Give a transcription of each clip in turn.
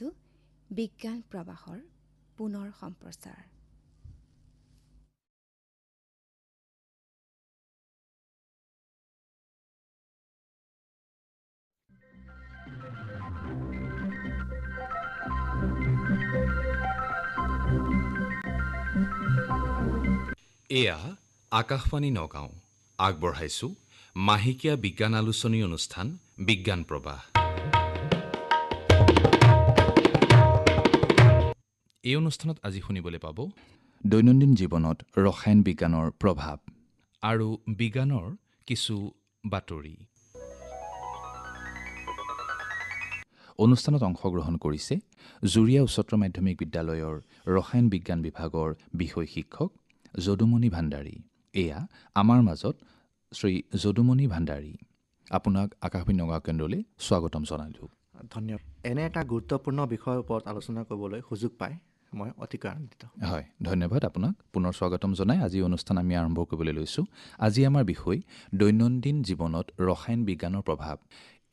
কৰিছোঁ বিজ্ঞান প্ৰবাহৰ পুনৰ সম্প্ৰচাৰ। এয়া আকাশবাণী নগাঁও। আগবঢ়াইছোঁ মাহেকীয়া বিজ্ঞান আলোচনী অনুষ্ঠান বিজ্ঞান প্ৰবাহ। এই অনুষ্ঠানত আজি শুনিবলৈ পাব দৈনন্দিন জীৱনত ৰসায়ন বিজ্ঞানৰ প্ৰভাৱ আৰু বিজ্ঞানৰ কিছু বাতৰি। অনুষ্ঠানত অংশগ্ৰহণ কৰিছে জুৰীয়া উচ্চতৰ মাধ্যমিক বিদ্যালয়ৰ ৰসায়ন বিজ্ঞান বিভাগৰ বিষয় শিক্ষক যদুমণি ভাণ্ডাৰী। এয়া আমাৰ মাজত শ্ৰী যদুমণি ভাণ্ডাৰী। আপোনাক আকাশবাণী নগাঁও কেন্দ্ৰলৈ স্বাগতম জনালোঁ। ধন্যবাদ। এনে এটা গুৰুত্বপূৰ্ণ বিষয়ৰ ওপৰত আলোচনা কৰিবলৈ সুযোগ পাই মই অতিকৈ আনন্দিত। হয়, ধন্যবাদ আপোনাক। পুনৰ স্বাগতম জনাই আজি অনুষ্ঠান আমি আৰম্ভ কৰিবলৈ লৈছোঁ। আজি আমাৰ বিষয় দৈনন্দিন জীৱনত ৰসায়ন বিজ্ঞানৰ প্ৰভাৱ।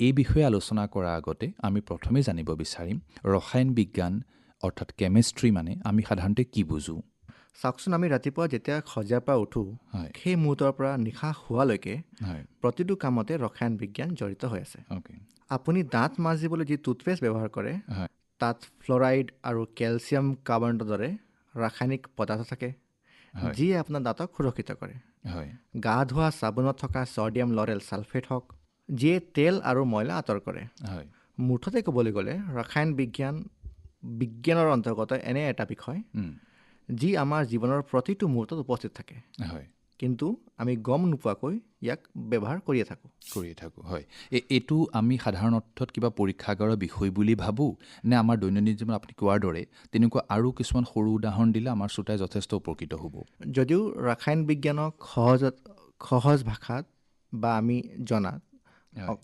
এই বিষয়ে আলোচনা কৰাৰ আগতে আমি প্ৰথমে জানিব বিচাৰিম ৰসায়ন বিজ্ঞান অৰ্থাৎ কেমেষ্ট্ৰি মানে আমি সাধাৰণতে কি বুজোঁ। চাওকচোন, আমি ৰাতিপুৱা যেতিয়া সজাৰ পৰা উঠোঁ সেই মুহূৰ্তৰ পৰা নিশা হোৱালৈকে প্ৰতিটো কামতে ৰসায়ন বিজ্ঞান জড়িত হৈ আছে। আপুনি দাঁত মাজিবলৈ যি টুথপেষ্ট ব্যৱহাৰ কৰে তাত ফ্লৰাইড আৰু কেলছিয়াম কাৰ্বনেটৰ দৰে ৰাসায়নিক পদাৰ্থ থাকে যিয়ে আপোনাৰ দাঁতক সুৰক্ষিত কৰে। গা ধোৱা চাবোনত থকা ছডিয়াম লৰেল ছালফেট হওক যিয়ে তেল আৰু ময়লা আঁতৰ কৰে। মুঠতে ক'বলৈ গ'লে ৰসায়ন বিজ্ঞানৰ অন্তৰ্গত এনে এটা বিষয় যি আমাৰ জীৱনৰ প্ৰতিটো মুহূৰ্তত উপস্থিত থাকে, কিন্তু আমি গম নোপোৱাকৈ ইয়াক ব্যৱহাৰ কৰিয়ে থাকোঁ। হয়, এইটো আমি সাধাৰণ অৰ্থত কিবা পৰীক্ষাগাৰৰ বিষয় বুলি ভাবোঁ নে আমাৰ দৈনন্দিন জীৱনত আপুনি কোৱাৰ দৰে তেনেকুৱা আৰু কিছুমান সৰু উদাহৰণ দিলে আমাৰ শ্ৰোতাই যথেষ্ট উপকৃত হ'ব। যদিও ৰসায়ন বিজ্ঞানক সহজ ভাষাত বা আমি জনাত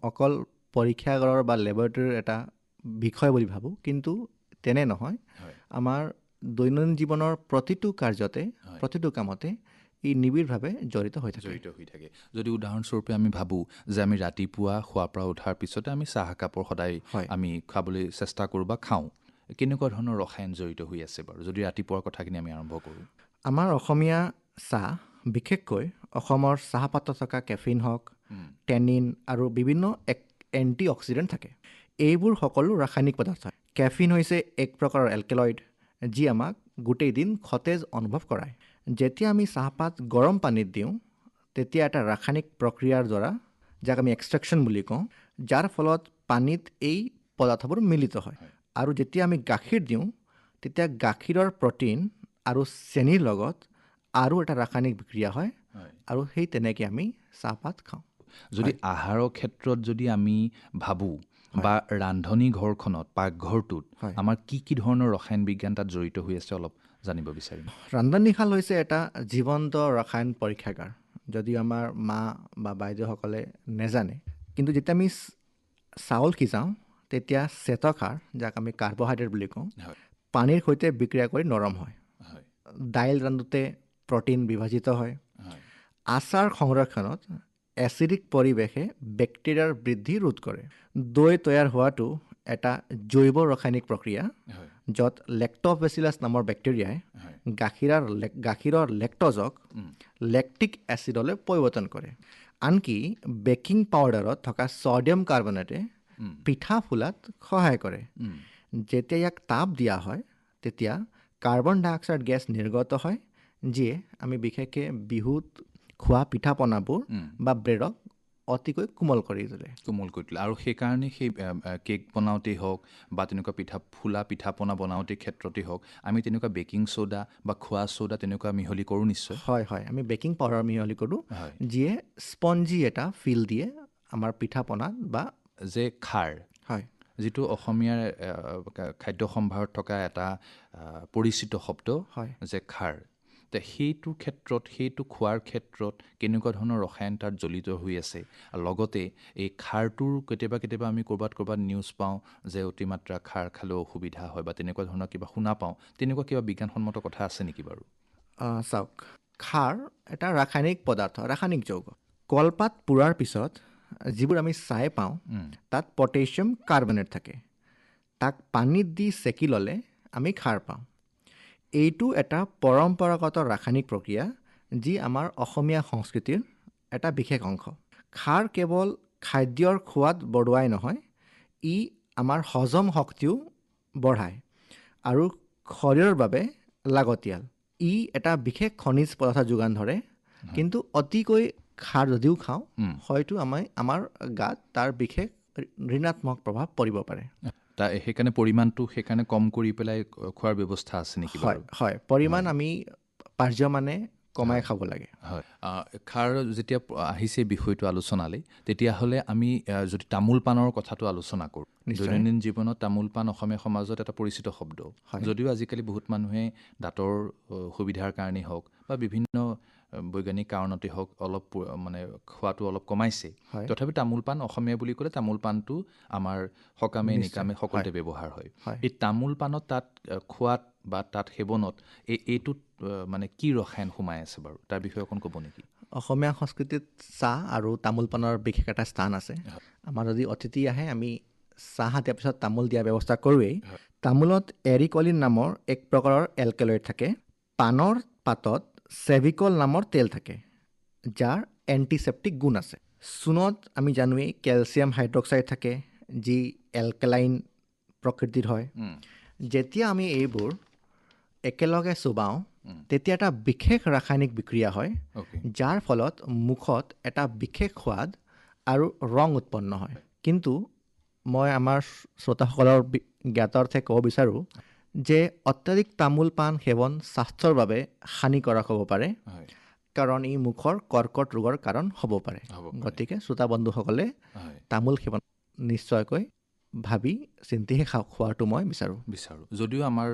অকল পৰীক্ষাগাৰৰ বা লেবৰেটৰীৰ এটা বিষয় বুলি ভাবোঁ, কিন্তু তেনে নহয়। আমাৰ দৈনন্দিন জীৱনৰ প্ৰতিটো কাৰ্যতে প্ৰতিটো কামতে ই নিবিড়ভাৱে জড়িত হৈ থাকে। যদি উদাহৰণস্বৰূপে আমি ভাবোঁ যে আমি ৰাতিপুৱা শোৱাৰ পৰা উঠাৰ পিছতে আমি চাহ একাপৰ সদায় আমি খাবলৈ চেষ্টা কৰোঁ বা খাওঁ, কেনেকুৱা ধৰণৰ ৰসায়ন জড়িত হৈ আছে বাৰু যদি ৰাতিপুৱাৰ কথাখিনি আমি আৰম্ভ কৰোঁ। আমাৰ অসমীয়া চাহ, বিশেষকৈ অসমৰ চাহপাতত থকা কেফিন হওক, টেনিন আৰু বিভিন্ন এণ্টি অক্সিডেণ্ট থাকে। এইবোৰ সকলো ৰাসায়নিক পদাৰ্থ। কেফিন হৈছে এক প্ৰকাৰৰ এলকেলইড যি আমাক গোটেই দিন সতেজ অনুভৱ কৰায়। যেতিয়া আমি চাহপাত গৰম পানীত দিওঁ তেতিয়া এটা ৰাসায়নিক প্ৰক্ৰিয়াৰ দ্বাৰা, যাক আমি এক্সট্ৰেকশ্যন বুলি কওঁ, যাৰ ফলত পানীত এই পদাৰ্থবোৰ মিলিত হয়। আৰু যেতিয়া আমি গাখীৰ দিওঁ তেতিয়া গাখীৰৰ প্ৰ'টিন আৰু চেনিৰ লগত আৰু এটা ৰাসায়নিক বিক্ৰিয়া হয় আৰু সেই তেনেকৈ আমি চাহপাত খাওঁ। যদি আহাৰৰ ক্ষেত্ৰত যদি আমি ভাবোঁ বা ৰান্ধনী ঘৰখনত পাকঘৰটোত আমাৰ কি ধৰণৰ ৰসায়ন বিজ্ঞান তাত জড়িত হৈ আছে অলপ জানিব বিচাৰিম। ৰান্ধনীশাল হৈছে এটা জীৱন্ত ৰসায়ন পৰীক্ষাগাৰ। যদিও আমাৰ মা বা বাইদেউসকলে নেজানে, কিন্তু যেতিয়া আমি চাউল সিজাওঁ তেতিয়া শ্বেতসাৰ, যাক আমি কাৰ্বহাইড্ৰেট বুলি কওঁ, পানীৰ সৈতে বিক্ৰিয়া কৰি নৰম হয়। দাইল ৰান্ধোতে প্ৰ'টিন বিভাজিত হয়। আচাৰ সংৰক্ষণত এচিডিক পৰিৱেশে বেক্টেৰিয়াৰ বৃদ্ধি ৰোধ কৰে। দৈ তৈয়াৰ হোৱাটো এটা জৈৱ ৰাসায়নিক প্ৰক্ৰিয়া য'ত লেক্টোবেচিলাছ নামৰ বেক্টেৰিয়াই গাখীৰৰ লেক্টজক লেক্টিক এচিডলৈ পৰিৱৰ্তন কৰে। আনকি বেকিং পাউডাৰত থকা ছডিয়াম কাৰ্বনেটে পিঠা ফুলাত সহায় কৰে। যেতিয়া ইয়াক তাপ দিয়া হয় তেতিয়া কাৰ্বন ডাই অক্সাইড গেছ নিৰ্গত হয়, যিয়ে আমি বিশেষকৈ বিহুত খোৱা পিঠা পনাবোৰ বা ব্ৰেডক অতিকৈ কোমল কৰি তোলে। আৰু সেইকাৰণে সেই কেক বনাওঁতেই হওক বা তেনেকুৱা পিঠা পনা বনাওঁতে ক্ষেত্ৰতেই হওক আমি তেনেকুৱা বেকিং ছ'ডা বা খোৱা ছ'ডা তেনেকুৱা মিহলি কৰোঁ নিশ্চয়। হয়, আমি বেকিং পাউডাৰ মিহলি কৰোঁ, যিয়ে স্পঞ্জি এটা ফিল দিয়ে আমাৰ পিঠা পনাত। বা যে খাৰ, যিটো অসমীয়াৰ খাদ্য সম্ভাৰত থকা এটা পৰিচিত শব্দ যে খাৰ, সেইটো ক্ষেত্ৰত, সেইটো খোৱাৰ ক্ষেত্ৰত কেনেকুৱা ধৰণৰ ৰসায়ন তাত জড়িত হৈ আছে। লগতে এই খাৰটোৰ কেতিয়াবা আমি ক'ৰবাত নিউজ পাওঁ যে অতিমাত্ৰা খাৰ খালেও অসুবিধা হয় বা তেনেকুৱা ধৰণৰ কিবা শুনা পাওঁ, তেনেকুৱা কিবা বিজ্ঞানসন্মত কথা আছে নেকি বাৰু? চাওক, খাৰ এটা ৰাসায়নিক পদাৰ্থ, ৰাসায়নিক যৌগ। কলপাত পোৰাৰ পিছত যিবোৰ আমি ছাই পাওঁ তাত পটাছিয়াম কাৰ্বনেট থাকে। তাক পানীত দি চেকি ল'লে আমি খাৰ পাওঁ। এইটো এটা পৰম্পৰাগত ৰাসায়নিক প্ৰক্ৰিয়া যি আমাৰ অসমীয়া সংস্কৃতিৰ এটা বিশেষ অংশ। খাৰ কেৱল খাদ্যৰ সোৱাদ বঢ়োৱাই নহয়, ই আমাৰ হজম শক্তিও বঢ়ায় আৰু শৰীৰৰ বাবে লাগতিয়াল। ই এটা বিশেষ খনিজ পদাৰ্থ যোগান ধৰে, কিন্তু অতিকৈ খাৰ যদিও খাওঁ হয়তো আমাৰ গাত তাৰ বিশেষ ঋণাত্মক প্ৰভাৱ পৰিব পাৰে। সেইকাৰণে পৰিমাণটো সেইকাৰণে কম কৰি পেলাই খোৱাৰ ব্যৱস্থা আছে নেকি? হয়, পৰিমাণ আমি পাৰ্যমানে কমাই খাব লাগে। হয়, খাৰ যেতিয়া আহিছে বিষয়টো আলোচনালৈ, তেতিয়াহ'লে আমি যদি তামোল পাণৰ কথাটো আলোচনা কৰোঁ, দৈনন্দিন জীৱনত তামোল পাণ অসমীয়া সমাজত এটা পৰিচিত শব্দ, যদিও আজিকালি বহুত মানুহে দাঁতৰ সুবিধাৰ কাৰণেই হওক বা বিভিন্ন বৈজ্ঞানিক কাৰণতে হওক অলপ মানে খোৱাটো অলপ কমাইছে, তথাপি তামোল পাণ অসমীয়া বুলি ক'লে তামোল পাণটো আমাৰ সকামে নিকামে সকলোতে ব্যৱহাৰ হয়। এই তামোল পাণত তাত খোৱাত বা তাত সেৱনত এইটোত মানে কি ৰসায়ন সোমাই আছে বাৰু, তাৰ বিষয়ে অকণ ক'ব নেকি? অসমীয়া সংস্কৃতিত চাহ আৰু তামোল পাণৰ বিশেষ এটা স্থান আছে। আমাৰ যদি অতিথি আহে আমি চাহ দিয়াৰ পিছত তামোল দিয়াৰ ব্যৱস্থা কৰোঁৱেই। তামোলত এৰিকলিন নামৰ এক প্ৰকাৰৰ এলকেলয়েড থাকে। পাণৰ পাতত চেভিকল নামৰ তেল থাকে, যাৰ এণ্টিছেপ্টিক গুণ আছে। চূণত আমি জানোৱেই কেলছিয়াম হাইড্ৰক্সাইড থাকে, যি এলকেলাইন প্ৰকৃতিৰ হয়। যেতিয়া আমি এইবোৰ একেলগে চুবাওঁ তেতিয়া এটা বিশেষ ৰাসায়নিক বিক্ৰিয়া হয়, যাৰ ফলত মুখত এটা বিশেষ সোৱাদ আৰু ৰং উৎপন্ন হয়। কিন্তু মই আমাৰ শ্ৰোতাসকলৰ জ্ঞাতাৰ্থে ক'ব বিচাৰোঁ যে অত্যাধিক তামোল পাণ সেৱন স্বাস্থ্যৰ বাবে হানিকাৰক হ'ব পাৰে, কাৰণ ই মুখৰ কৰ্কট ৰোগৰ কাৰণ হ'ব পাৰে। গতিকে শ্ৰোতা বন্ধুসকলে তামোল সেৱন নিশ্চয়কৈ ভাবি চিন্তিহে খোৱাটো মই বিচাৰোঁ। যদিও আমাৰ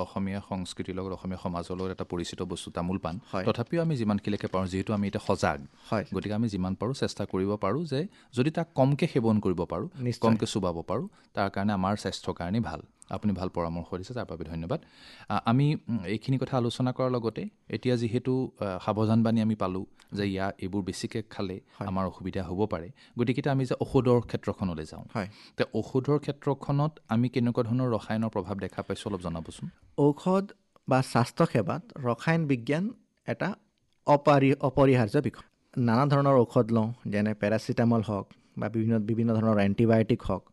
অসমীয়া সংস্কৃতিৰ লগত অসমীয়া সমাজৰ লগত এটা পৰিচিত বস্তু তামোল পাণ, তথাপিও আমি যিমানখিনিলৈকে পাৰোঁ, যিহেতু আমি এতিয়া সজাগ, গতিকে আমি যিমান পাৰোঁ চেষ্টা কৰিব পাৰোঁ যে যদি তাক কমকৈ সেৱন কৰিব পাৰোঁ, কমকৈ চুবাব পাৰোঁ, তাৰ কাৰণে আমাৰ স্বাস্থ্যৰ কাৰণেই ভাল। আপুনি ভাল পৰামৰ্শ দিছে, তাৰ বাবে ধন্যবাদ। আমি এইখিনি কথা আলোচনা কৰাৰ লগতে এতিয়া যিহেতু সাৱধানবাণী আমি পালোঁ যে এইবোৰ বেছিকৈ খালে আমাৰ অসুবিধা হ'ব পাৰে, গতিকে আমি যে ঔষধৰ ক্ষেত্ৰখনলৈ যাওঁ, তে ঔষধৰ ক্ষেত্ৰখনত আমি কেনেকুৱা ধৰণৰ ৰসায়নৰ প্ৰভাৱ দেখা পাইছোঁ অলপ জনাবচোন। ঔষধ বা স্বাস্থ্যসেৱাত ৰসায়ন বিজ্ঞান এটা অপৰিহাৰ্য বিষয়। নানা ধৰণৰ ঔষধ লওঁ, যেনে পেৰাচিটামল হওক বা বিভিন্ন ধৰণৰ এণ্টিবায়'টিক হওক,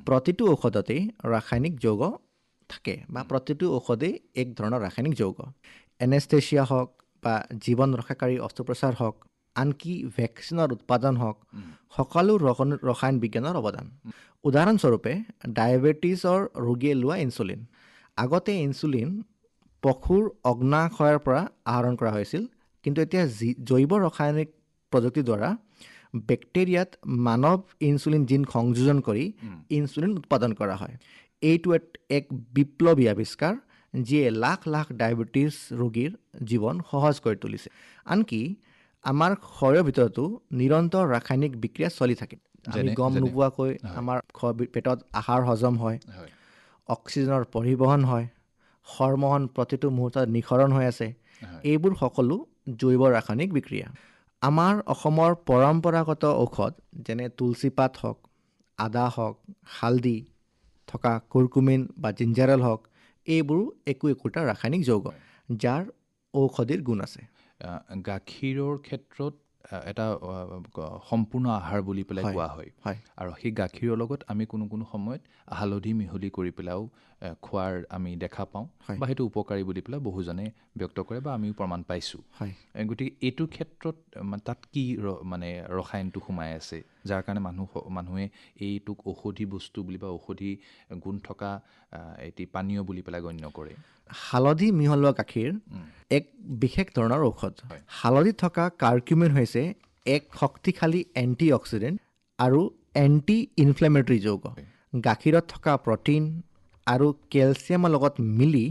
প্ৰতিটো ঔষধতেই ৰাসায়নিক যৌগ থাকে বা প্ৰতিটো ঔষধেই এক ধৰণৰ ৰাসায়নিক যৌগ। এনেস্থেচিয়া হওক বা জীৱন ৰক্ষাকাৰী অস্ত্ৰোপচাৰ হওক, আনকি ভেকচিনৰ উৎপাদন হওক, সকলো ৰসায়ন বিজ্ঞানৰ অৱদান। উদাহৰণস্বৰূপে ডায়েবেটিছৰ ৰোগীয়ে লোৱা ইনচুলিন। আগতে ইনচুলিন পশুৰ অগ্নাশয়ৰ পৰা আহৰণ কৰা হৈছিল, কিন্তু এতিয়া জৈৱ ৰাসায়নিক প্ৰযুক্তিৰ দ্বাৰা বেক্টেৰিয়াত মানৱ ইনচুলিন জিন সংযোজন কৰি ইনচুলিন উৎপাদন কৰা হয়। এইটো এক বিপ্লৱী আৱিষ্কাৰ, যিয়ে লাখ লাখ ডায়েবেটিছ ৰোগীৰ জীৱন সহজ কৰি তুলিছে। আনকি আমাৰ শৰীৰৰ ভিতৰতো নিৰন্তৰ ৰাসায়নিক বিক্ৰিয়া চলি থাকে। আমি গম নোপোৱাকৈ আমাৰ পেটত আহাৰ হজম হয়, অক্সিজেনৰ পৰিবহণ হয়, হৰম'ন প্ৰতিটো মুহূৰ্তত নিঃসৰণ হৈ আছে। এইবোৰ সকলো জৈৱ ৰাসায়নিক বিক্ৰিয়া। আমাৰ অসমৰ পৰম্পৰাগত ঔষধ যেনে তুলসী পাত হওক, আদা হওক, হালধি থকা কুৰকুমিন বা জিঞ্জাৰল হওক, এইবোৰো একোটা ৰাসায়নিক যৌগ, যাৰ ঔষধিৰ গুণ আছে। গাখীৰৰ ক্ষেত্ৰত এটা সম্পূৰ্ণ আহাৰ বুলি পেলাই কোৱা হয়, আৰু সেই গাখীৰৰ লগত আমি কোনো সময়ত হালধি মিহলি কৰি পেলাইও খোৱাৰ আমি দেখা পাওঁ, বা সেইটো উপকাৰী বুলি পেলাই বহুজনে ব্যক্ত কৰে বা আমিও প্ৰমাণ পাইছোঁ। গতিকে এইটো ক্ষেত্ৰত তাত কি মানে ৰসায়নটো সোমাই আছে, যাৰ কাৰণে মানুহে এইটোক ঔষধি বস্তু বুলি বা ঔষধি গুণ থকা এটি পানীয় বুলি পেলাই গণ্য কৰে। হালধি মিহলোৱা গাখীৰ এক বিশেষ ধৰণৰ ঔষধ। হালধিত থকা কাৰ্কিউমিন হৈছে এক শক্তিশালী এণ্টি অক্সিডেণ্ট আৰু এণ্টি ইনফ্লেমেটৰী যৌগ। গাখীৰত থকা প্ৰ'টিন আৰু কেলছিয়ামৰ লগত মিলি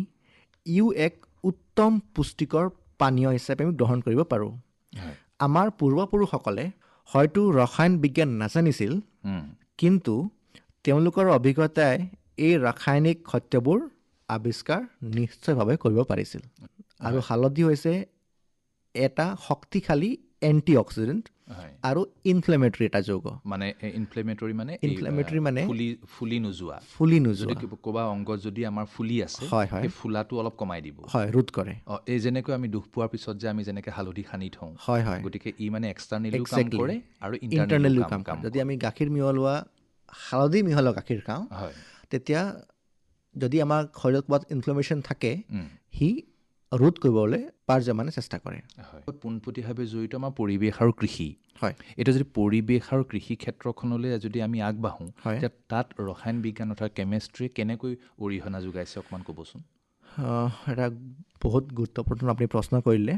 এক উত্তম পুষ্টিকৰ পানীয় হিচাপে আমি গ্ৰহণ কৰিব পাৰোঁ। আমাৰ পূৰ্বপুৰুষসকলে হয়তো ৰসায়ন বিজ্ঞান নাজানিছিল, কিন্তু তেওঁলোকৰ অভিজ্ঞতাই এই ৰাসায়নিক সত্যবোৰ আৱিষ্কাৰ নিশ্চয়ভাৱে কৰিব পাৰিছিল। আৰু হালধি হৈছে এটা শক্তিশালী এণ্টি অক্সিডেণ্ট আৰু ইনফ্লেমেটৰী এটা যৌগ। মানে ইনফ্লেমেটৰী মানে ফুলি নোযোৱা যদি ক'বা অংগত যদি আমাৰ ফুলি আছে সেই ফুলাটো অলপ কমাই দিব, ৰোধ কৰে। এই যেনেকৈ আমি দুখ পোৱাৰ পিছত যে আমি যেনেকৈ হালধি সানি থওঁ, গতিকে ই মানে এক্সটাৰ্নেলিও কাম কৰে আৰু ইণ্টাৰনেলিও কাম কৰে। যদি আমি গাখীৰ মিহলোৱা হালধি মিহলোৱা গাখীৰ খাওঁ তেতিয়া যদি আমাৰ শৰীৰত ক'ৰবাত ইনফ্লেমেশ্যন থাকে সি ৰোধ কৰিবলৈ পাৰজামানে চেষ্টা কৰে। পোনপটীয়াভাৱে জড়িত আমাৰ পৰিৱেশ আৰু কৃষি। এতিয়া যদি পৰিৱেশ আৰু কৃষি ক্ষেত্ৰখনলৈ যদি আমি আগবাঢ়োঁ তেতিয়া তাত ৰসায়ন বিজ্ঞান অৰ্থাৎ কেমেষ্ট্ৰিয়ে কেনেকৈ অৰিহণা যোগাইছে অকণমান ক'বচোন। এটা বহুত গুৰুত্বপূৰ্ণ আপুনি প্ৰশ্ন কৰিলে।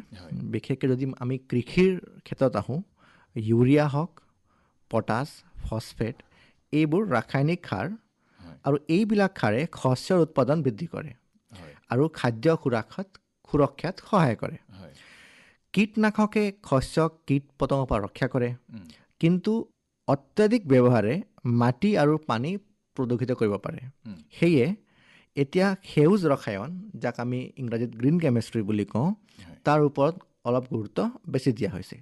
বিশেষকৈ যদি আমি কৃষিৰ ক্ষেত্ৰত আহোঁ, ইউৰিয়া হওক, পটাছ, ফচফেট এইবোৰ ৰাসায়নিক সাৰ আৰু এইবিলাক সাৰে শস্যৰ উৎপাদন বৃদ্ধি কৰে আৰু খাদ্য সুৰক্ষাত সহায় কৰে। কীটনাশকে শস্যক কীট পতংগৰ পৰা ৰক্ষা কৰে, কিন্তু অত্যাধিক ব্যৱহাৰে মাটি আৰু পানী প্ৰদূষিত কৰিব পাৰে। সেয়ে এতিয়া সেউজ ৰসায়ন, যাক আমি ইংৰাজীত গ্ৰীণ কেমেষ্ট্ৰি বুলি কওঁ, তাৰ ওপৰত অলপ গুৰুত্ব বেছি দিয়া হৈছে।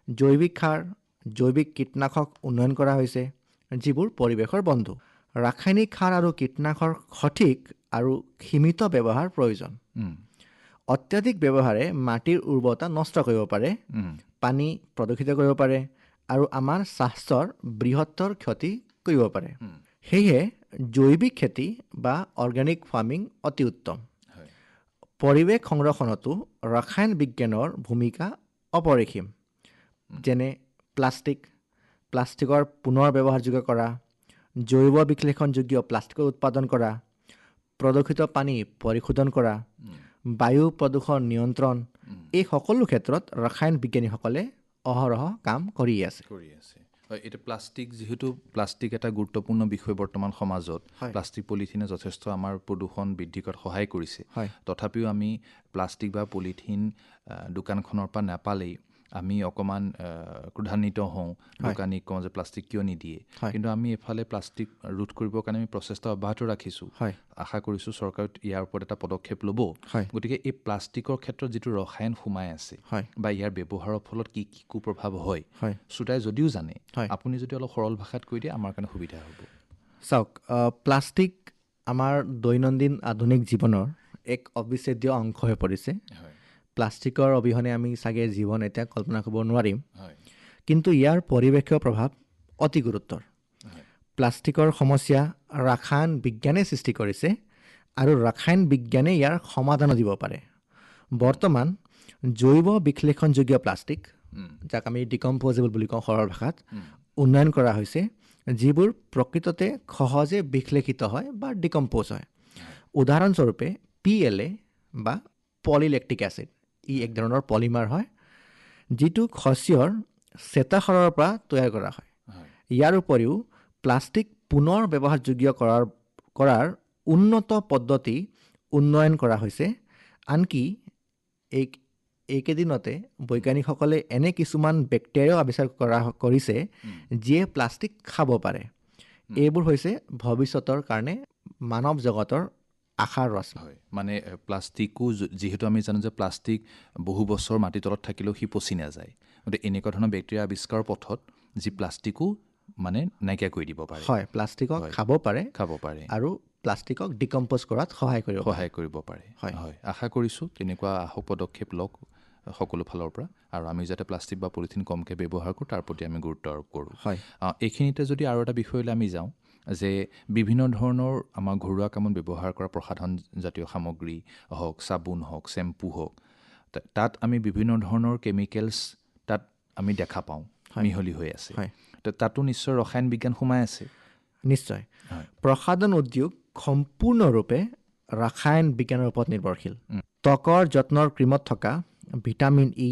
জৈৱিক সাৰ, জৈৱিক কীটনাশক উন্নয়ন কৰা হৈছে যিবোৰ পৰিৱেশৰ বন্ধু। ৰাসায়নিক সাৰ আৰু কীটনাশকৰ সঠিক আৰু সীমিত ব্যৱহাৰ প্ৰয়োজন। অত্যাধিক ব্যৱহাৰে মাটিৰ উৰ্বৰতা নষ্ট কৰিব পাৰে, পানী প্ৰদূষিত কৰিব পাৰে আৰু আমাৰ স্বাস্থ্যৰ বৃহত্তৰ ক্ষতি কৰিব পাৰে। সেয়ে জৈৱিক খেতি বা অৰ্গেনিক ফাৰ্মিং অতি উত্তম। পৰিৱেশ সংৰক্ষণতো ৰসায়ন বিজ্ঞানৰ ভূমিকা অপৰিসীম। যেনে প্লাষ্টিকৰ পুনৰ ব্যৱহাৰযোগ্য কৰা, জৈৱ বিশ্লেষণযোগ্য প্লাষ্টিকৰ উৎপাদন কৰা, প্ৰদূষিত পানী পৰিশোধন কৰা, বায়ু প্ৰদূষণ নিয়ন্ত্ৰণ, এই সকলো ক্ষেত্ৰত ৰসায়ন বিজ্ঞানীসকলে অহৰহ কাম কৰি আছে। এতিয়া প্লাষ্টিক এটা গুৰুত্বপূৰ্ণ বিষয় বৰ্তমান সমাজত। প্লাষ্টিক পলিথিনে যথেষ্ট আমাৰ প্ৰদূষণ বৃদ্ধি কৰাত সহায় কৰিছে। তথাপিও আমি প্লাষ্টিক বা পলিথিন দোকানখনৰ পৰা নাপালেই আমি অকণমান ক্ৰোধান্বিত হওঁ, দোকানীক কওঁ যে প্লাষ্টিক কিয় নিদিয়ে। কিন্তু আমি এফালে প্লাষ্টিক ৰোধ কৰিবৰ কাৰণে আমি প্ৰচেষ্টা অব্যাহত ৰাখিছোঁ। আশা কৰিছোঁ চৰকাৰে ইয়াৰ ওপৰত এটা পদক্ষেপ ল'ব। গতিকে এই প্লাষ্টিকৰ ক্ষেত্ৰত যিটো ৰসায়ন সোমাই আছে বা ইয়াৰ ব্যৱহাৰৰ ফলত কি কি কুপ্ৰভাৱ হয়, শ্ৰোতাই যদিও জানে, আপুনি যদি অলপ সৰল ভাষাত কৈ দিয়ে আমাৰ কাৰণে সুবিধা হ'ব। চাওক, প্লাষ্টিক আমাৰ দৈনন্দিন আধুনিক জীৱনৰ এক অবিচ্ছেদ্য অংশ হৈ পৰিছে। প্লাষ্টিকৰ অবিহনে আমি চাগে জীৱন এতিয়া কল্পনা কৰিব নোৱাৰিম। কিন্তু ইয়াৰ পৰিৱেশীয় প্ৰভাৱ অতি গুৰুতৰ। প্লাষ্টিকৰ সমস্যা ৰসায়ন বিজ্ঞানে সৃষ্টি কৰিছে আৰু ৰসায়ন বিজ্ঞানে ইয়াৰ সমাধানো দিব পাৰে। বৰ্তমান জৈৱ বিশ্লেষণযোগ্য প্লাষ্টিক, যাক আমি ডিকম্প'জেবল বুলি কওঁ সৰল ভাষাত, উন্নয়ন কৰা হৈছে, যিবোৰ প্ৰকৃততে সহজে বিশ্লেষিত হয় বা ডিকম্প'জ হয়। উদাহৰণস্বৰূপে PLA বা পলিলেক্টিক এচিড, ই এক ধৰণৰ পলিমাৰ হয় যিটো শস্যৰ শ্বেতাসাৰৰ পৰা তৈয়াৰ কৰা হয়। ইয়াৰ উপৰিও প্লাষ্টিক পুনৰ ব্যৱহাৰযোগ্য কৰাৰ উন্নত পদ্ধতি উন্নয়ন কৰা হৈছে। আনকি এইকেইদিনতে বৈজ্ঞানিকসকলে এনে কিছুমান বেক্টেৰিয়াও আৱিষ্কাৰ কৰিছে যিয়ে প্লাষ্টিক খাব পাৰে। এইবোৰ হৈছে ভৱিষ্যতৰ কাৰণে মানৱ জগতৰ আশাৰ ৰশ্মি। মানে প্লাষ্টিকো যিহেতু আমি জানো যে প্লাষ্টিক বহু বছৰ মাটিৰ তলত থাকিলেও সি পচি নাযায়, গতিকে এনেকুৱা ধৰণৰ বেক্টেৰিয়া আৱিষ্কাৰৰ পথত যি প্লাষ্টিকো মানে নাইকিয়া কৰি দিব পাৰে। প্লাষ্টিকক খাব পাৰে আৰু প্লাষ্টিকক ডিকম্প'জ কৰাত সহায় কৰিব পাৰে। আশা কৰিছোঁ তেনেকুৱা পদক্ষেপ লওক সকলো ফালৰ পৰা, আৰু আমি যাতে প্লাষ্টিক বা পলিথিন কমকৈ ব্যৱহাৰ কৰোঁ তাৰ প্ৰতি আমি গুৰুত্ব আৰোপ কৰোঁ। এইখিনিতে যদি আৰু এটা বিষয়লৈ আমি যাওঁ, যে বিভিন্ন ধৰণৰ আমাৰ ঘৰুৱা কামত ব্যৱহাৰ কৰা প্ৰসাধন জাতীয় সামগ্ৰী হওক, চাবোন হওক, চেম্পু হওক, তাত আমি বিভিন্ন ধৰণৰ কেমিকেলছ তাত আমি দেখা পাওঁ মিহলি হৈ আছে। তাতো নিশ্চয় ৰসায়ন বিজ্ঞান সোমাই আছে। নিশ্চয়। প্ৰসাধন উদ্যোগ সম্পূৰ্ণৰূপে ৰসায়ন বিজ্ঞানৰ ওপৰত নিৰ্ভৰশীল। ত্বকৰ যত্নৰ ক্ৰীমত থকা vitamin E,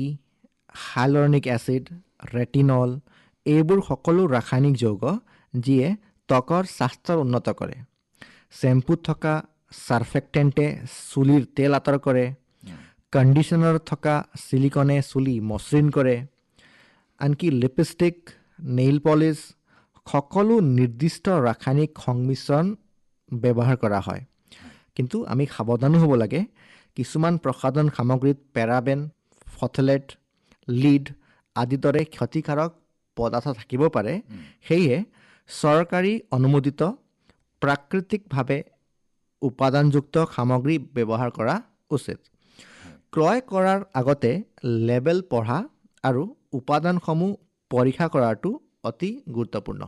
hyaluronic acid, retinol, এইবোৰ সকলো ৰাসায়নিক যৌগ যিয়ে ত্বকৰ স্বাস্থ্য উন্নত কৰে। চেম্পুত থকা ছাৰ্ফেক্টেণ্টে চুলিৰ তেল আঁতৰ কৰে। কণ্ডিশ্যনাৰত থকা ছিলিকনে চুলি মসৃণ কৰে। আনকি লিপষ্টিক, নেইল পলিছ, সকলো নিৰ্দিষ্ট ৰাসায়নিক সংমিশ্ৰণ ব্যৱহাৰ কৰা হয়। কিন্তু আমি সাৱধানো হ'ব লাগে। কিছুমান প্ৰসাধন সামগ্ৰীত পেৰাবেন, ফথলেট, লিড আদিৰ দৰে ক্ষতিকাৰক পদাৰ্থ থাকিব পাৰে। সেয়ে চৰকাৰী অনুমোদিত প্ৰাকৃতিকভাৱে উপাদানযুক্ত সামগ্ৰী ব্যৱহাৰ কৰা উচিত। ক্ৰয় কৰাৰ আগতে লেবেল পঢ়া আৰু উপাদানসমূহ পৰীক্ষা কৰাটো অতি গুৰুত্বপূৰ্ণ।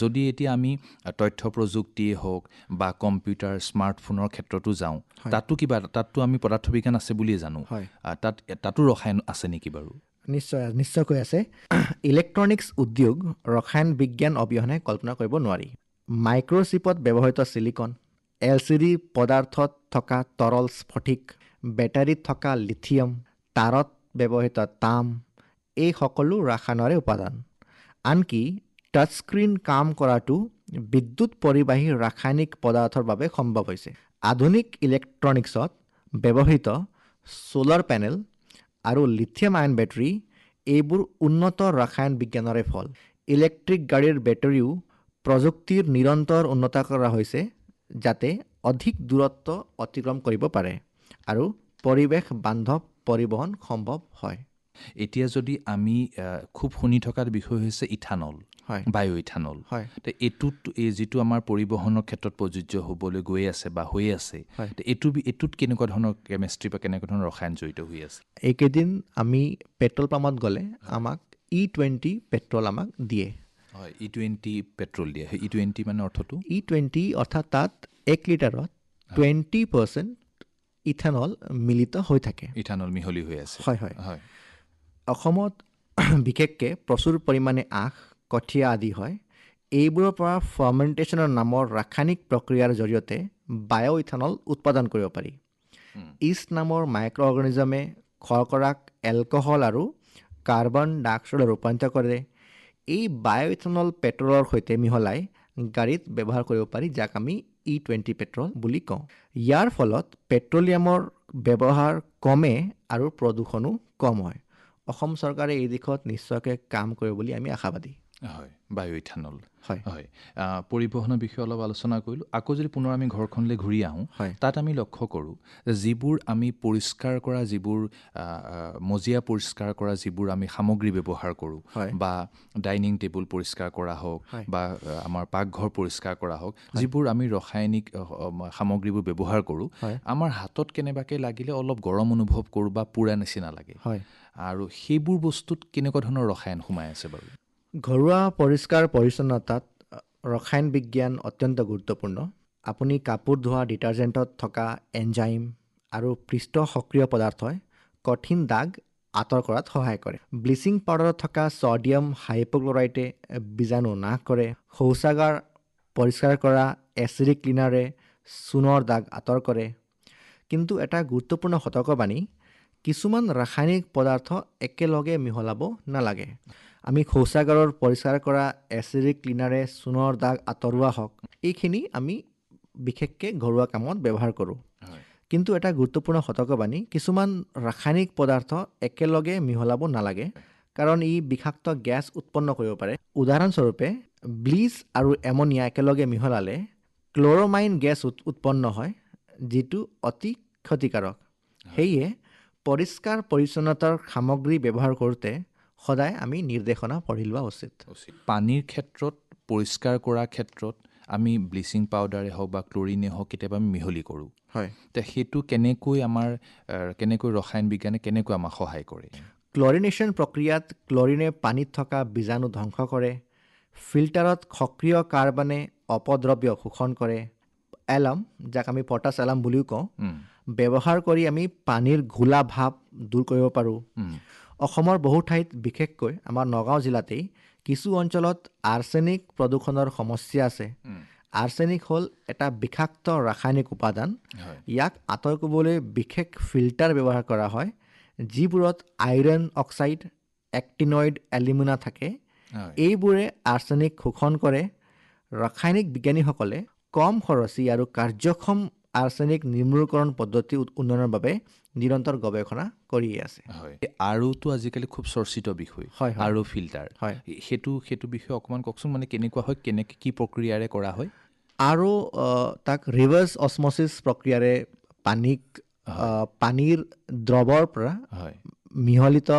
যদি এতিয়া আমি তথ্য প্ৰযুক্তিয়ে হওক বা কম্পিউটাৰ স্মাৰ্টফোনৰ ক্ষেত্ৰতো যাওঁ, তাতো আমি পদাৰ্থ বিজ্ঞান আছে বুলিয়ে জানো। তাতো ৰসায়ন আছে নেকি বাৰু? নিশ্চয়কৈ আছে। ইলেক্ট্ৰনিক্স উদ্যোগ ৰসায়ন বিজ্ঞান অবিহনে কল্পনা কৰিব নোৱাৰি। মাইক্ৰ'চিপত ব্যৱহৃত চিলিকন, LCD পদাৰ্থত থকা তৰল স্ফটিক, বেটাৰীত থকা লিথিয়াম, তাঁৰত ব্যৱহৃত তাম, এই সকলো ৰসায়নৰে উপাদান। আনকি টাচস্ক্ৰীণ কাম কৰাটো বিদ্যুৎ পৰিবাহী ৰাসায়নিক পদাৰ্থৰ বাবে সম্ভৱ হৈছে। আধুনিক ইলেক্ট্ৰনিক্সত ব্যৱহৃত ছ'লাৰ পেনেল আৰু লিথিয়াম আয়ন বেটাৰী এইবোৰ উন্নত ৰসায়ন বিজ্ঞানৰে ফল। ইলেক্ট্ৰিক গাড়ীৰ বেটাৰীও প্ৰযুক্তিৰ নিৰন্তৰ উন্নত কৰা হৈছে যাতে অধিক দূৰত্ব অতিক্ৰম কৰিব পাৰে আৰু পৰিৱেশ বান্ধৱ পৰিবহণ সম্ভৱ হয়। এতিয়া যদি আমি খুব শুনি থকাৰ বিষয় হৈছে ইথানল, বায়ু ইথানল। এই যিটো আমাৰ পৰিবহণৰ ক্ষেত্ৰত প্ৰযোজ্য হ'বলৈ গৈ আছে বা হৈ আছে, এইটোত কেনেকুৱা ধৰণৰ কেমেষ্ট্ৰি বা কেনেকুৱা ধৰণৰ ৰসায়ন জড়িত হৈ আছে? এইকেইদিন আমি পেট্ৰল পাম্পত গ'লে আমাক E20 পেট্ৰল আমাক দিয়ে। হয়, E20 পেট্ৰল দিয়ে। E20 মানে অৰ্থটো? E20 অৰ্থাৎ তাত 1 লিটাৰত 20% ইথানল মিলিত হৈ থাকে। ইথানল মিহলি হৈ আছে। হয়। অসমত বিশেষকৈ প্ৰচুৰ পৰিমাণে আখ, কঠীয়া আদি হয়। এইবোৰৰ পৰা ফাৰ্মেণ্টেশ্যনৰ নামৰ ৰাসায়নিক প্ৰক্ৰিয়াৰ জৰিয়তে বায়' ইথানল উৎপাদন কৰিব পাৰি। ইষ্ট নামৰ মাইক্ৰ' অৰ্গেনিজমে শৰ্কৰাক এলকহল আৰু কাৰ্বন ডাই অক্সাইডত ৰূপান্তৰিত কৰে। এই বায়' ইথানল পেট্ৰলৰ সৈতে মিহলাই গাড়ীত ব্যৱহাৰ কৰিব পাৰি, যাক আমি E20 পেট্ৰল বুলি কওঁ। ইয়াৰ ফলত পেট্ৰলিয়ামৰ ব্যৱহাৰ কমে আৰু প্ৰদূষণো কম হয়। অসম চৰকাৰে এই দিশত নিশ্চয়কৈ কাম কৰিব বুলি আমি আশাবাদী। হয়, বায়ু ইথানল। হয়। পৰিবহণৰ বিষয়ে অলপ আলোচনা কৰিলোঁ। আকৌ যদি পুনৰ আমি ঘৰখনলৈ ঘূৰি আহোঁ, তাত আমি লক্ষ্য কৰোঁ যিবোৰ আমি পৰিষ্কাৰ কৰা, যিবোৰ মজিয়া পৰিষ্কাৰ কৰা যিবোৰ আমি সামগ্ৰী ব্যৱহাৰ কৰোঁ, বা ডাইনিং টেবুল পৰিষ্কাৰ কৰা হওক বা আমাৰ পাকঘৰ পৰিষ্কাৰ কৰা হওক, যিবোৰ আমি ৰাসায়নিক সামগ্ৰীবোৰ ব্যৱহাৰ কৰোঁ, আমাৰ হাতত কেনেবাকৈ লাগিলে অলপ গৰম অনুভৱ কৰোঁ বা পুৰা নিচিনা লাগে। আৰু সেইবোৰ বস্তুত কেনেকুৱা ধৰণৰ ৰসায়ন সোমাই আছে বাৰু? ঘৰুৱা পৰিষ্কাৰ পৰিচ্ছন্নতাত ৰসায়ন বিজ্ঞান অত্যন্ত গুৰুত্বপূৰ্ণ। আপুনি কাপোৰ ধোৱা ডিটাৰজেণ্টত থকা এনজাইম আৰু পৃষ্ঠ সক্ৰিয় পদাৰ্থই কঠিন দাগ আঁতৰ কৰাত সহায় কৰে। ব্লিচিং পাউডাৰত থকা ছডিয়াম হাইপ'ক্লৰাইটে বীজাণু নাশ কৰে। শৌচাগাৰ পৰিষ্কাৰ কৰা এচিডিক ক্লিনাৰে চূণৰ দাগ আঁতৰ কৰে। কিন্তু এটা গুৰুত্বপূৰ্ণ সতৰ্কবাণী, কিছুমান ৰাসায়নিক পদাৰ্থ একেলগে মিহলাব নালাগে। আমি শৌচাগাৰৰ পৰিষ্কাৰ কৰা এচিডিক ক্লিনাৰে চূণৰ দাগ আঁতৰোৱা হওক, এইখিনি আমি বিশেষকৈ ঘৰুৱা কামত ব্যৱহাৰ কৰোঁ। কিন্তু এটা গুৰুত্বপূৰ্ণ সতৰ্কবাণী, কিছুমান ৰাসায়নিক পদাৰ্থ একেলগে মিহলাব নালাগে, কাৰণ ই বিষাক্ত গেছ উৎপন্ন কৰিব পাৰে। উদাহৰণস্বৰূপে ব্লিচ আৰু এমনিয়া একেলগে মিহলালে ক্ল'ৰমাইন গেছ উৎপন্ন হয়, যিটো অতি ক্ষতিকাৰক। সেয়ে পৰিষ্কাৰ পৰিচ্ছন্নতাৰ সামগ্ৰী ব্যৱহাৰ কৰোঁতে সদায় আমি নিৰ্দেশনা পঢ়ি লোৱা উচিত। পানীৰ ক্ষেত্ৰত, পৰিষ্কাৰ কৰাৰ ক্ষেত্ৰত আমি ব্লিচিং পাউডাৰে হওক বা ক্লৰিনে হওক কেতিয়াবা আমি মিহলি কৰোঁ। সেইটো কেনেকৈ ৰসায়ন বিজ্ঞানে কেনেকৈ আমাক সহায় কৰে? ক্লৰিনেশ্যন প্ৰক্ৰিয়াত ক্লৰিনে পানীত থকা বীজাণু ধ্বংস কৰে। ফিল্টাৰত সক্ৰিয় কাৰ্বনে অপদ্ৰব্য শোষণ কৰে। এলাম, যাক আমি পটাছ এলাম বুলিও কওঁ, ব্যৱহাৰ কৰি আমি পানীৰ ঘোলা ভাৱ দূৰ কৰিব পাৰোঁ। অসমৰ বহু ঠাইত, বিশেষকৈ আমাৰ নগাঁও জিলাতেই কিছু অঞ্চলত আৰ্ছেনিক প্ৰদূষণৰ সমস্যা আছে। আৰ্ছেনিক হ'ল এটা বিষাক্ত ৰাসায়নিক উপাদান। ইয়াক আঁতৰ কৰিবলৈ বিশেষ ফিল্টাৰ ব্যৱহাৰ কৰা হয়, যিবোৰত আইৰণ অক্সাইড, এক্টিনইড এলিমিনা থাকে। এইবোৰে আৰ্ছেনিক শোষণ কৰে। ৰাসায়নিক বিজ্ঞানীসকলে কম খৰচী আৰু কাৰ্যক্ষম আৰ্ছেনিক নিৰ্মূলকৰণ পদ্ধতি উন্নয়নৰ বাবে নিৰন্তৰ গৱেষণা কৰি আছে। আৰুতো আজিকালি খুব চৰ্চিত বিষয়, আৰু ফিল্টাৰ। সেইটো বিষয়ে অকণমান কওকচোন, মানে কেনেকুৱা হয়, কি প্ৰক্ৰিয়াৰে কৰা হয়? আৰু তাক ৰিভাৰ্ছ অছম'চিছ প্ৰক্ৰিয়াৰে পানীৰ দ্ৰৱৰ পৰা মিহলিত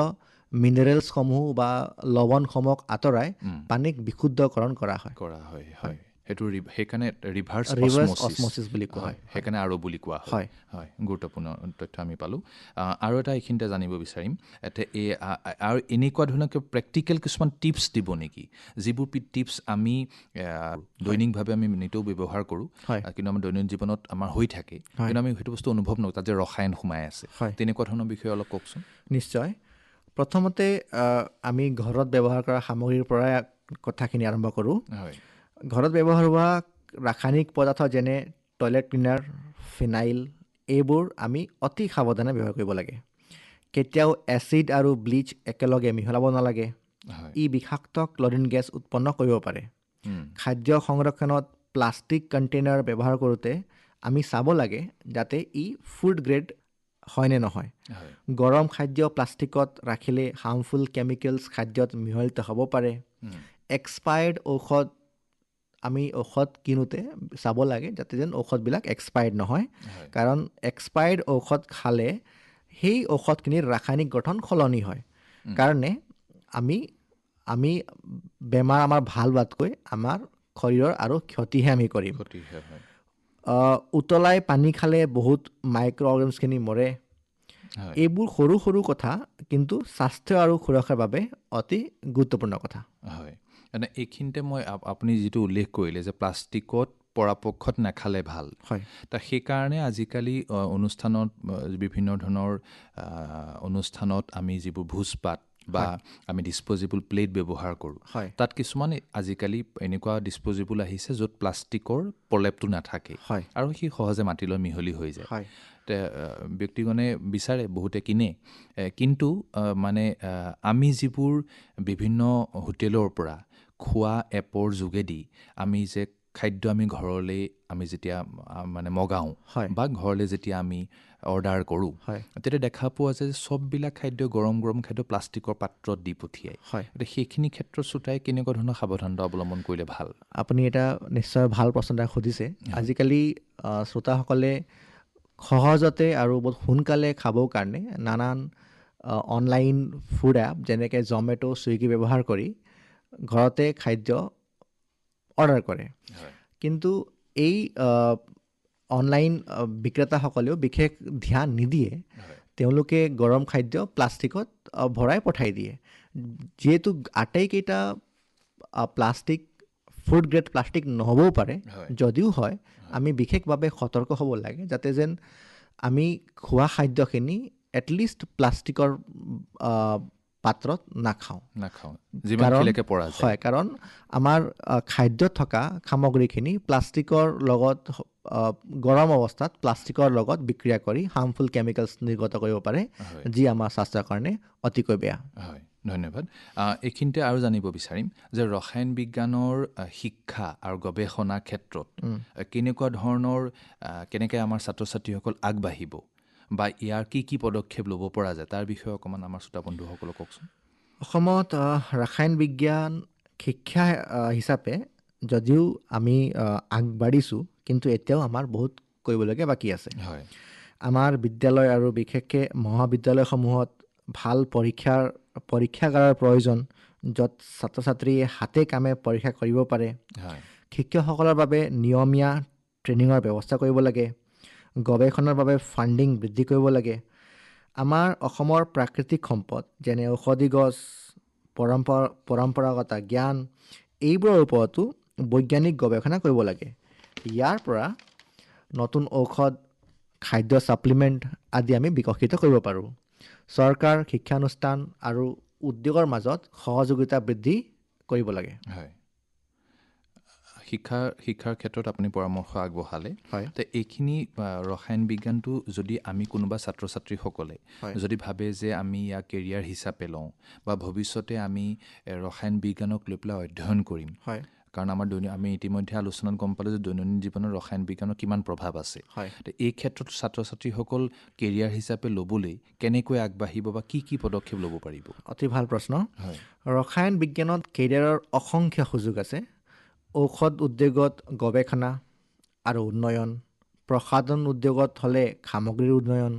মিনাৰেলছসমূহ বা লৱণসমূহক আঁতৰাই পানীক বিশুদ্ধকৰণ কৰা হয়। সেইটো সেইকাৰণে ৰিভাৰ্ছ অছম'চিছ বুলি কোৱা হয়। সেইকাৰণে আৰু বুলি কোৱা হয়। হয়, গুৰুত্বপূৰ্ণ তথ্য আমি পালোঁ। আৰু এটা এইখিনিতে জানিব বিচাৰিম, আৰু এনেকুৱা ধৰণৰ প্ৰেক্টিকেল কিছুমান টিপছ দিব নেকি, যিবোৰ টিপছ আমি দৈনিকভাৱে আমি নিতৌ ব্যৱহাৰ কৰোঁ, কিন্তু আমাৰ দৈনন্দিন জীৱনত আমাৰ হৈ থাকে, কিন্তু আমি সেইটো বস্তু অনুভৱ নকৰোঁ, তাত যে ৰসায়ন সোমাই আছে, তেনেকুৱা ধৰণৰ বিষয়ে অলপ কওকচোন। নিশ্চয়। প্ৰথমতে আমি ঘৰত ব্যৱহাৰ কৰা সামগ্ৰীৰ পৰাই কথাখিনি আৰম্ভ কৰোঁ। ঘৰত ব্যৱহাৰ হোৱা ৰাসায়নিক পদাৰ্থ যেনে টয়লেট ক্লিনাৰ, ফিনাইল, এইবোৰ আমি অতি সাৱধানে ব্যৱহাৰ কৰিব লাগে। কেতিয়াও এচিড আৰু ব্লিচ একেলগে মিহলাব নালাগে। ই বিষাক্ত ক্লৰিন গেছ উৎপন্ন কৰিব পাৰে। খাদ্য সংৰক্ষণত প্লাষ্টিক কণ্টেইনাৰ ব্যৱহাৰ কৰোঁতে আমি চাব লাগে যাতে ই ফুড গ্ৰেড হয়নে নহয়। গৰম খাদ্য প্লাষ্টিকত ৰাখিলে হাৰ্মফুল কেমিকেলছ খাদ্যত মিহলিত হ'ব পাৰে। এক্সপায়াৰ্ড আমি ঔষধ কিনোতে চাব লাগে যাতে যেন ঔষধবিলাক এক্সপায়াৰ্ড নহয়, কাৰণ এক্সপায়াৰ্ড ঔষধ খালে সেই ঔষধখিনিৰ ৰাসায়নিক গঠন সলনি হয়, কাৰণে আমি বেমাৰ আমাৰ ভাল হোৱাতকৈ আমাৰ শৰীৰৰ আৰু ক্ষতিহে আমি কৰিম। উতলাই পানী খালে বহুত মাইক্ৰ' অৰ্গেনিজমখিনি মৰে। এইবোৰ সৰু সৰু কথা, কিন্তু স্বাস্থ্য আৰু সুৰক্ষাৰ বাবে অতি গুৰুত্বপূৰ্ণ কথা। হয়, মানে এইখিনিতে মই আপুনি যিটো উল্লেখ কৰিলে যে প্লাষ্টিকত পৰাপক্ষত নাখালে ভাল, সেইকাৰণে আজিকালি অনুষ্ঠানত, বিভিন্ন ধৰণৰ অনুষ্ঠানত আমি যিবোৰ ভোজপাত বা আমি ডিছপ'জেবল প্লেট ব্যৱহাৰ কৰোঁ, তাত কিছুমান আজিকালি এনেকুৱা ডিছপ'জেবল আহিছে য'ত প্লাষ্টিকৰ প্ৰলেপটো নাথাকে আৰু সি সহজে মাটিৰ লগত মিহলি হৈ যায়। ব্যক্তিগণে বিচাৰে, বহুতে কিনে, কিন্তু মানে আমি যিবোৰ বিভিন্ন হোটেলৰ পৰা খোৱা এপৰ যোগেদি আমি যে খাদ্য আমি ঘৰলৈ আমি যেতিয়া মানে মগাওঁ বা ঘৰলৈ যেতিয়া আমি অৰ্ডাৰ কৰোঁ, তেতিয়া দেখা পোৱা যায় যে চববিলাক খাদ্য গৰম গৰম খাদ্য প্লাষ্টিকৰ পাত্ৰত দি পঠিয়ায়। সেইখিনি ক্ষেত্ৰত শ্ৰোতাই কেনেকুৱা ধৰণৰ সাৱধানতা অৱলম্বন কৰিলে ভাল? আপুনি এটা নিশ্চয় ভাল প্ৰশ্ন এটা সুধিছে। আজিকালি শ্ৰোতাসকলে সহজতে আৰু বহুত সোনকালে খাবৰ কাৰণে নানান অনলাইন ফুড এপ যেনেকৈ জমেট', ছুইগি ব্যৱহাৰ কৰি ঘৰতে খাদ্য অৰ্ডাৰ কৰে। কিন্তু এই অনলাইন বিক্ৰেতাসকলেও বিশেষ ধ্যান নিদিয়ে। তেওঁলোকে গৰম খাদ্য প্লাষ্টিকত ভৰাই পঠাই দিয়ে। যিহেতু আটাইকেইটা প্লাষ্টিক ফুড গ্ৰেড প্লাষ্টিক নহ'বও পাৰে, যদিও হয়, আমি বিশেষভাৱে সতৰ্ক হ'ব লাগে যাতে যেন আমি খোৱা খাদ্যখিনি এটলিষ্ট প্লাষ্টিকৰ পাত্ৰত নাখাওঁ। কাৰণ আমাৰ খাদ্যত থকা সামগ্ৰীখিনি প্লাষ্টিকৰ লগত গৰম অৱস্থাত প্লাষ্টিকৰ লগত বিক্ৰিয়া কৰি হাৰ্মফুল কেমিকেলছ নিৰ্গত কৰিব পাৰে, যি আমাৰ স্বাস্থ্যৰ কাৰণে অতিকৈ বেয়া। হয়, ধন্যবাদ। এইখিনিতে আৰু জানিব বিচাৰিম যে ৰসায়ন বিজ্ঞানৰ শিক্ষা আৰু গৱেষণাৰ ক্ষেত্ৰত কেনেকৈ আমাৰ ছাত্ৰ ছাত্ৰীসকল আগবাঢ়িব বা ইয়াৰ কি পদক্ষেপ ল'ব পৰা যায়, তাৰ বিষয়ে অকণমান আমাৰ শ্ৰোতা বন্ধুসকলক কওকচোন। অসমত ৰাসায়ন বিজ্ঞান শিক্ষা হিচাপে যদিও আমি আগবাঢ়িছোঁ, কিন্তু এতিয়াও আমাৰ বহুত কৰিবলগীয়া বাকী আছে। আমাৰ বিদ্যালয় আৰু বিশেষকৈ মহাবিদ্যালয়সমূহত ভাল পৰীক্ষাগাৰৰ প্ৰয়োজন, য'ত ছাত্ৰ ছাত্ৰীয়ে হাতে কামে পৰীক্ষা কৰিব পাৰে। শিক্ষকসকলৰ বাবে নিয়মীয়া ট্ৰেইনিঙৰ ব্যৱস্থা কৰিব লাগে। গৱেষণাৰ বাবে ফাণ্ডিং বৃদ্ধি কৰিব লাগে। আমাৰ অসমৰ প্ৰাকৃতিক সম্পদ যেনে ঔষধি গছ, পৰম্পৰাগত জ্ঞান, এইবোৰৰ ওপৰতো বৈজ্ঞানিক গৱেষণা কৰিব লাগে। ইয়াৰ পৰা নতুন ঔষধ, খাদ্য ছাপ্লিমেণ্ট আদি আমি বিকশিত কৰিব পাৰোঁ। চৰকাৰ, শিক্ষানুষ্ঠান আৰু উদ্যোগৰ মাজত সহযোগিতা বৃদ্ধি কৰিব লাগে। শিক্ষাৰ ক্ষেত্ৰত আপুনি পৰামৰ্শ আগবঢ়ালে। এইখিনি ৰসায়ন বিজ্ঞানটো যদি আমি কোনোবা ছাত্ৰ ছাত্ৰীসকলে যদি ভাবে যে আমি ইয়াক কেৰিয়াৰ হিচাপে লওঁ বা ভৱিষ্যতে আমি ৰসায়ন বিজ্ঞানক লৈ পেলাই অধ্যয়ন কৰিম, কাৰণ আমি ইতিমধ্যে আলোচনাত গম পালোঁ যে দৈনন্দিন জীৱনত ৰসায়ন বিজ্ঞানৰ কিমান প্ৰভাৱ আছে। এই ক্ষেত্ৰত ছাত্ৰ ছাত্ৰীসকল কেৰিয়াৰ হিচাপে ল'বলৈ কেনেকৈ আগবাঢ়িব বা কি পদক্ষেপ ল'ব পাৰিব? অতি ভাল প্ৰশ্ন। ৰসায়ন বিজ্ঞানত কেৰিয়াৰৰ অসংখ্য সুযোগ আছে। ঔষধ উদ্যোগত গৱেষণা আৰু উন্নয়ন, প্ৰসাধন উদ্যোগত হ'লে সামগ্ৰীৰ উন্নয়ন,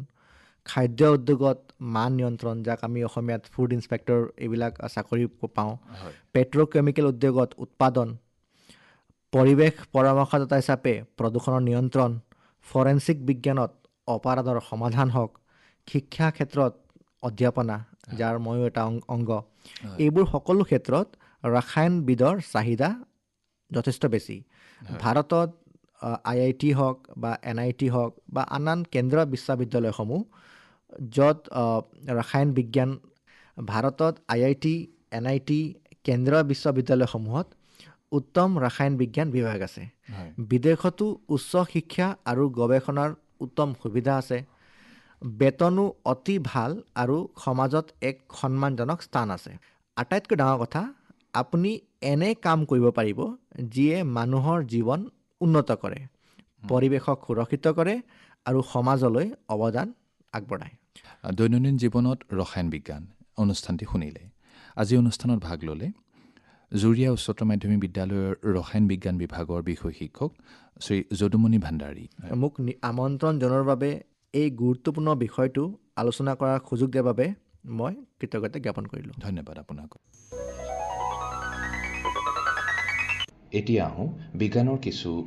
খাদ্য উদ্যোগত মান নিয়ন্ত্ৰণ, যাক আমি অসমীয়াত ফুড ইনস্পেক্টৰ এইবিলাক চাকৰি পাওঁ, পেট্ৰ'কেমিকেল উদ্যোগত উৎপাদন, পৰিৱেশ পৰামৰ্শদাতা হিচাপে প্ৰদূষণৰ নিয়ন্ত্ৰণ, ফৰেনচিক বিজ্ঞানত অপৰাধৰ সমাধান হওক, শিক্ষা ক্ষেত্ৰত অধ্যাপনা, যাৰ ময়ো এটা অংগ, এইবোৰ সকলো ক্ষেত্ৰত ৰসায়নবিদৰ চাহিদা যথেষ্ট বেছি। ভাৰতত IIT হওক বা NIT হওক বা আন কেন্দ্ৰীয় বিশ্ববিদ্যালয়সমূহ য'ত ৰসায়ন বিজ্ঞান, ভাৰতত IIT, NIT কেন্দ্ৰীয় বিশ্ববিদ্যালয়সমূহত উত্তম ৰসায়ন বিজ্ঞান বিভাগ আছে। বিদেশতো উচ্চ শিক্ষা আৰু গৱেষণাৰ উত্তম সুবিধা আছে। বেতনো অতি ভাল আৰু সমাজত এক সন্মানজনক স্থান আছে। আটাইতকৈ ডাঙৰ কথা, আপুনি এনে কাম কৰিব পাৰিব যিয়ে মানুহৰ জীৱন উন্নত কৰে, পৰিৱেশক সুৰক্ষিত কৰে আৰু সমাজলৈ অৱদান আগবঢ়ায়। দৈনন্দিন জীৱনত ৰসায়ন বিজ্ঞান অনুষ্ঠানটি শুনিলে। আজি অনুষ্ঠানত ভাগ ল'লে জুৰীয়া উচ্চতৰ মাধ্যমিক বিদ্যালয়ৰ ৰসায়ন বিজ্ঞান বিভাগৰ বিষয় শিক্ষক শ্ৰী যদুমণি ভাণ্ডাৰী। মোক আমন্ত্ৰণ জনোৱাৰ বাবে, এই গুৰুত্বপূৰ্ণ বিষয়টো আলোচনা কৰাৰ সুযোগ দিয়াৰ বাবে মই কৃতজ্ঞতা জ্ঞাপন কৰিলোঁ। ধন্যবাদ আপোনাক। এতিয়া আহোঁ বিজ্ঞানৰ কিছু